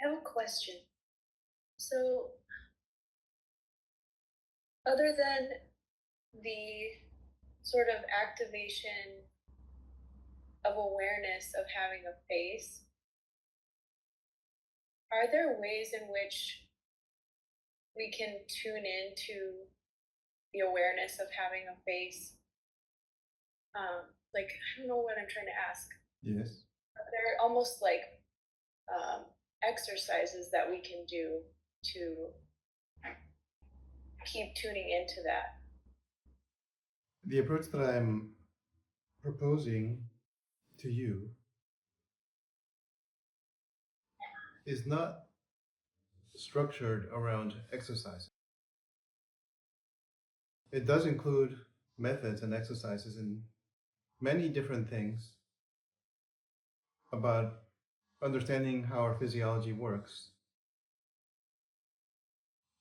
I have a question. So, other than the sort of activation of awareness of having a face, are there ways in which we can tune into the awareness of having a face? Like, I don't know what I'm trying to ask. Yes. They're almost like um, exercises that we can do to keep tuning into that. The approach that I'm proposing to you is not structured around exercise. It does include methods and exercises and many different things about understanding how our physiology works.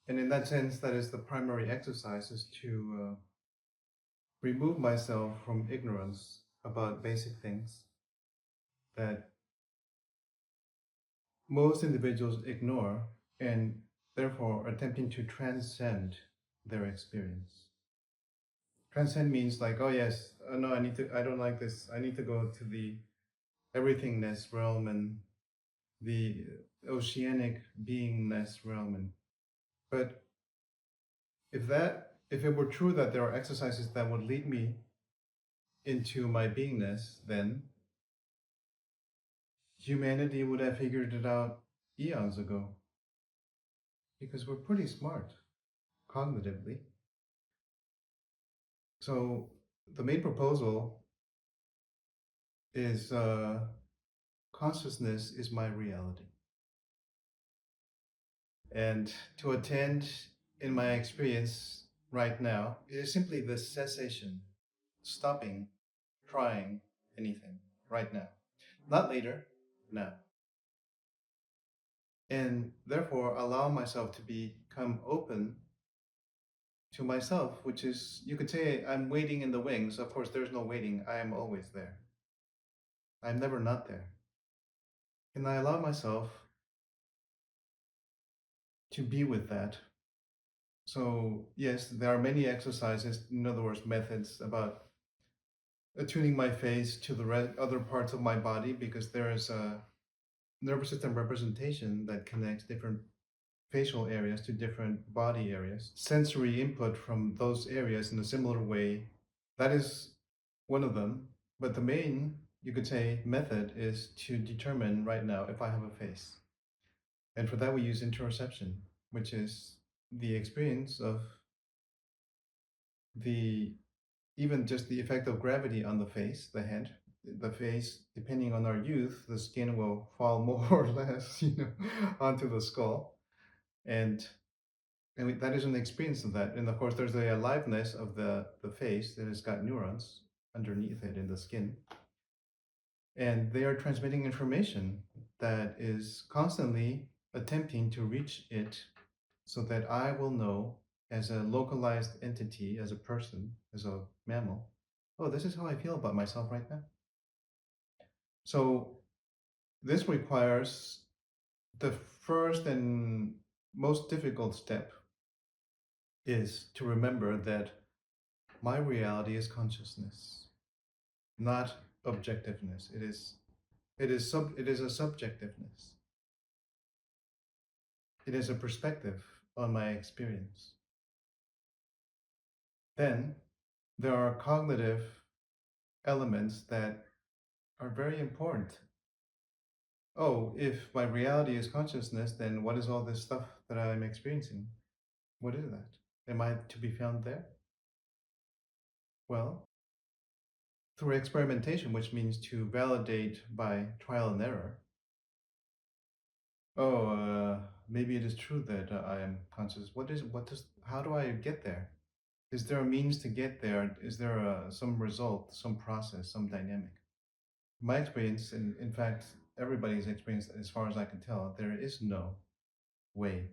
And in that sense, that is the primary exercise is to remove myself from ignorance about basic things that most individuals ignore and therefore attempting to transcend their experience. Transcend means like, oh yes, no, I don't like this. I need to go to the everythingness realm and the oceanic beingness realm. But if it were true that there are exercises that would lead me into my beingness, then humanity would have figured it out eons ago because we're pretty smart cognitively. So the main proposal is consciousness is my reality. And to attend in my experience right now, it is simply the cessation, stopping, trying anything right now. Not later, now. And therefore allow myself to become open to myself, which is, you could say, I'm waiting in the wings. Of course, there's no waiting. I am always there. I'm never not there. And I allow myself to be with that. So, yes, there are many exercises, in other words, methods about attuning my face to the other parts of my body because there is a nervous system representation that connects different facial areas to different body areas. Sensory input from those areas in a similar way, that is one of them. But the main, you could say, method is to determine right now if I have a face. And for that, we use interoception, which is the experience of the even just the effect of gravity on the face, the head, the face, depending on our youth, the skin will fall more or less, onto the skull. And that is an experience of that. And of course, there's the aliveness of the face that has got neurons underneath it in the skin. And they are transmitting information that is constantly attempting to reach it so that I will know as a localized entity, as a person, as a mammal, oh, this is how I feel about myself right now. So this requires the first and most difficult step is to remember that my reality is consciousness, not objectiveness. It is a subjectiveness. It is a perspective on my experience. Then there are cognitive elements that are very important. Oh, if my reality is consciousness, then what is all this stuff that I'm experiencing? What is that? Am I to be found there? Well, through experimentation, which means to validate by trial and error. Oh, maybe it is true that I am conscious. How do I get there? Is there a means to get there? Is there some result, some process, some dynamic? My experience, and in fact, everybody's experience, as far as I can tell, there is no way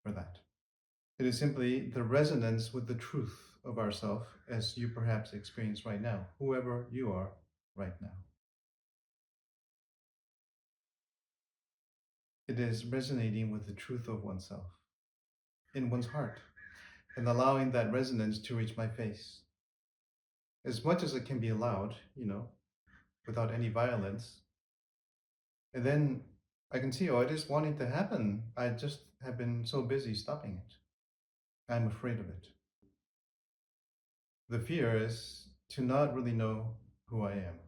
for that. It is simply the resonance with the truth of ourself as you perhaps experience right now, whoever you are right now. It is resonating with the truth of oneself in one's heart and allowing that resonance to reach my face. As much as it can be allowed, without any violence. And then I can see, oh, it is wanting to happen. I just have been so busy stopping it. I'm afraid of it. The fear is to not really know who I am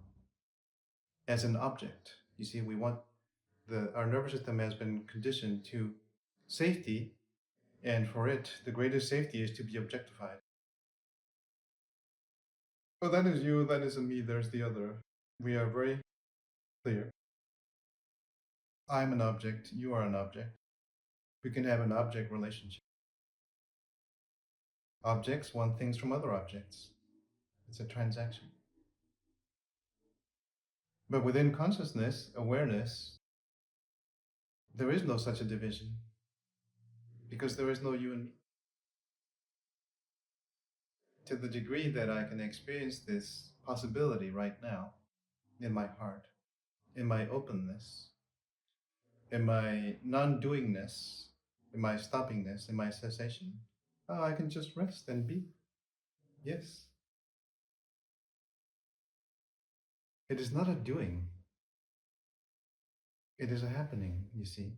as an object. You see, our nervous system has been conditioned to safety, and for it, the greatest safety is to be objectified. Oh, that is you, that isn't me, there's the other. We are very clear. I'm an object, you are an object. We can have an object relationship. Objects want things from other objects. It's a transaction. But within consciousness, awareness, there is no such a division because there is no you and me. To the degree that I can experience this possibility right now in my heart, in my openness, in my non doingness, in my stoppingness, in my cessation, I can just rest and be. Yes. It is not a doing, it is a happening, you see.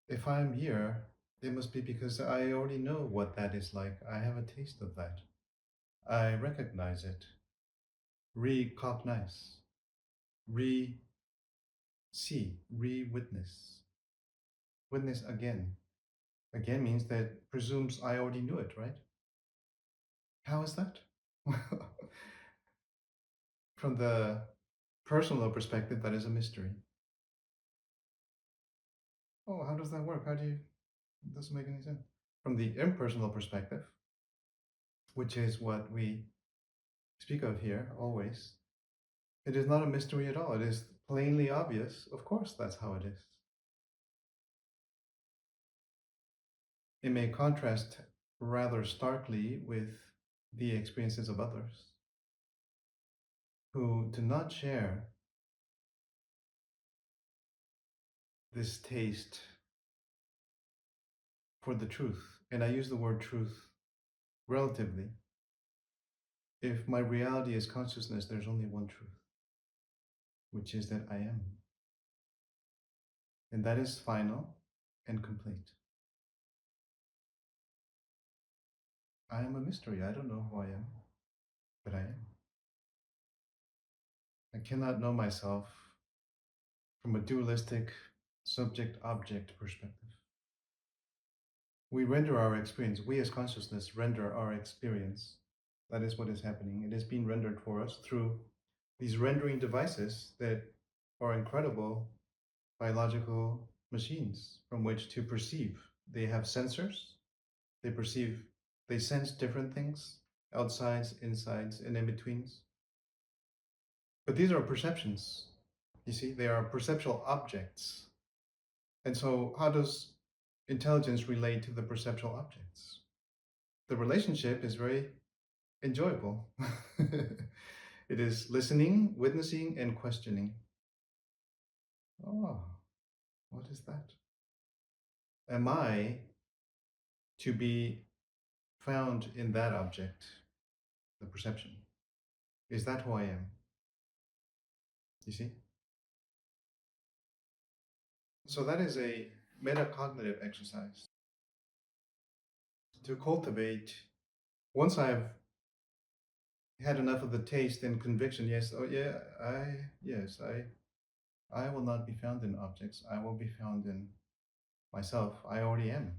If I'm here, it must be because I already know what that is like. I have a taste of that. I recognize it, recognize, re see, re witness. Witness again. Again means that presumes I already knew it, right? How is that? From the personal perspective, that is a mystery. Oh, how does that work? It doesn't make any sense. From the impersonal perspective, which is what we speak of here always, it is not a mystery at all. It is plainly obvious. Of course, that's how it is. It may contrast rather starkly with the experiences of others who do not share this taste for the truth. And I use the word truth relatively. If my reality is consciousness, there's only one truth, which is that I am. And that is final and complete. I am a mystery. I don't know who I am, but I am. I cannot know myself from a dualistic subject-object perspective. We render our experience, we as consciousness render our experience. That is what is happening. It is being rendered for us through these rendering devices that are incredible biological machines from which to perceive. They have sensors, they sense different things, outsides, insides, and in betweens. But these are perceptions. You see, they are perceptual objects. And so, how does intelligence relate to the perceptual objects? The relationship is very enjoyable. It is listening, witnessing, and questioning. Oh, what is that? Am I to be found in that object, the perception? Is that who I am? You see? So that is a metacognitive exercise to cultivate. Once I've had enough of the taste and conviction, yes, oh yeah, I will not be found in objects. I will be found in myself. I already am.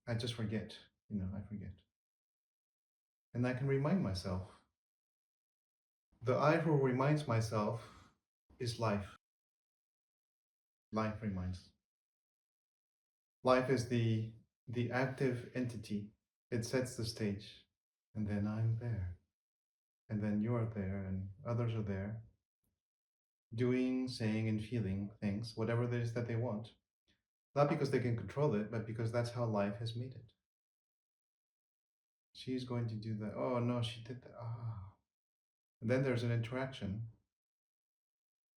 I just forget, I forget. And I can remind myself. The I who reminds myself is life. Life reminds. Life is the active entity. It sets the stage. And then I'm there. And then you are there and others are there. Doing, saying, and feeling things, whatever it is that they want. Not because they can control it, but because that's how life has made it. She's going to do that. Oh no, she did that. Ah. And then there's an interaction.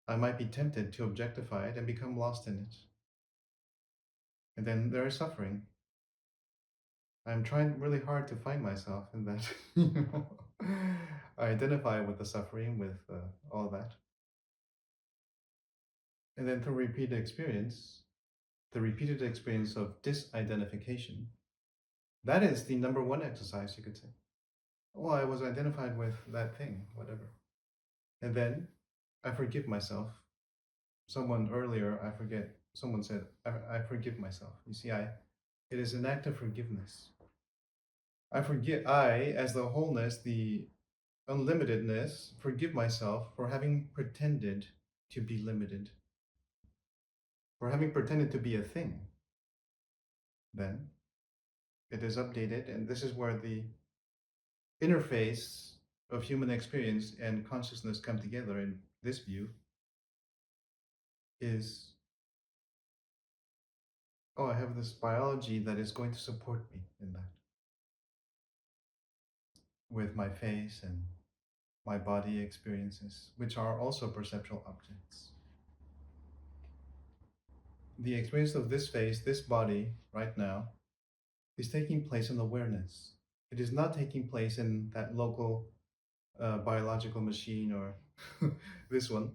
I might be tempted to objectify it and become lost in it. And then there is suffering. I'm trying really hard to find myself in that. I identify with the suffering, with all that. And then through the repeated experience of disidentification, that is the number one exercise, you could say. Oh, I was identified with that thing, whatever. And then I forgive myself. Someone earlier, I forget, someone said, I forgive myself. You see, it is an act of forgiveness. I, as the wholeness, the unlimitedness, forgive myself for having pretended to be limited, for having pretended to be a thing. Then it is updated, and this is where the interface of human experience and consciousness come together in this view is, oh, I have this biology that is going to support me in that, with my face and my body experiences, which are also perceptual objects. The experience of this face, this body, right now, is taking place in awareness. It is not taking place in that local biological machine or this one.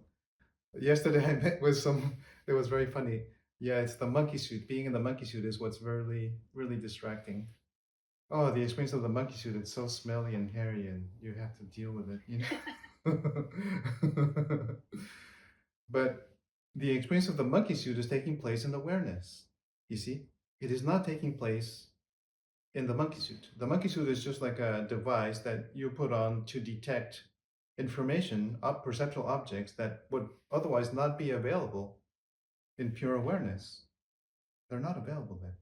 Yesterday I met with some, it was very funny. Yeah, it's the monkey suit. Being in the monkey suit is what's really, really distracting. Oh, the experience of the monkey suit, it's so smelly and hairy and you have to deal with it, But the experience of the monkey suit is taking place in awareness. You see, it is not taking place in the monkey suit. The monkey suit is just like a device that you put on to detect information of perceptual objects that would otherwise not be available in pure awareness. They're not available then.